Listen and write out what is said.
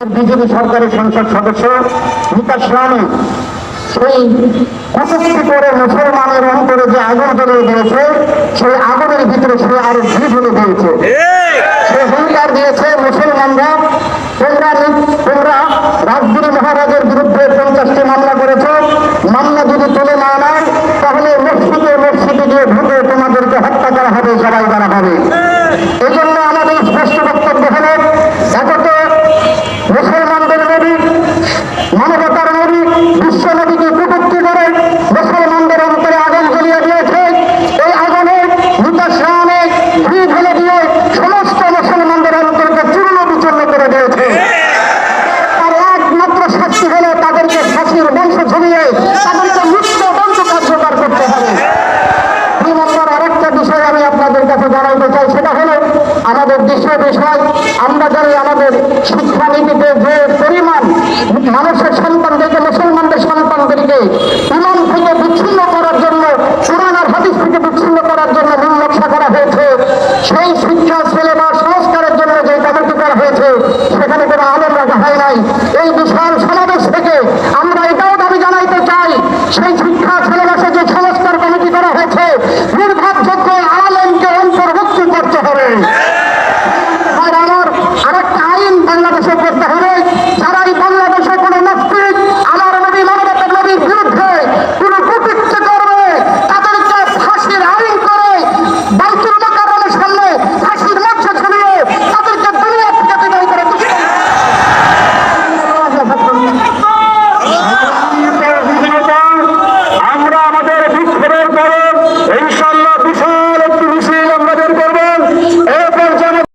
BJP সরকারের সংসদ সদস্য বিকাশ রানী সেই কটূক্তি করে মুসলমানের অন্তরে যে আগুন জ্বলিয়ে দিয়েছে, সেই আগুনের ভিতরে সে আরো ঘি ঢেলে দিয়েছে। সে হুঙ্কার দিয়েছে, মুসলমানরা তোমরা রাজগুরু মহারাজের বিরুদ্ধে 50টি মামলা করেছ, মামলা যদি তুলে না নেয় তাহলে মসজিদে গিয়ে ঢুকে তোমাদেরকে হত্যা করা হবে, জবাই করা হবে। এই জন্য আমাদের স্পষ্ট বক্তব্য হল, একে মুসলমানদের নবী, মানবতার নবী, বিশ্ব নবীকে কটূক্তি করে মুসলমানদের অন্তরে আগুন জ্বলিয়ে দিয়েছে। এই আগুনে বিকাশ রানে ঘি ঢেলে দিয়ে সমস্ত মুসলমানদের অন্তরকে চূর্ণ বিচূর্ণ করে দিয়েছে। তার একমাত্র শাস্তি হলে তাদেরকে ফাঁসির বংশ ঝুলিয়ে তাদেরকে মৃত্যুদণ্ড কার্যকর করতে হবে। দুই নম্বর আরেকটা বিষয় আমি আপনাদের কাছে জানাইতে চাই, সেটা হলো আমাদের দেশের বিষয়। আমরা জানি আমাদের শিক্ষানীতিতে যে পরিমাণ মানুষের সন্তানদেরকে, মুসলমানদের সন্তানদেরকে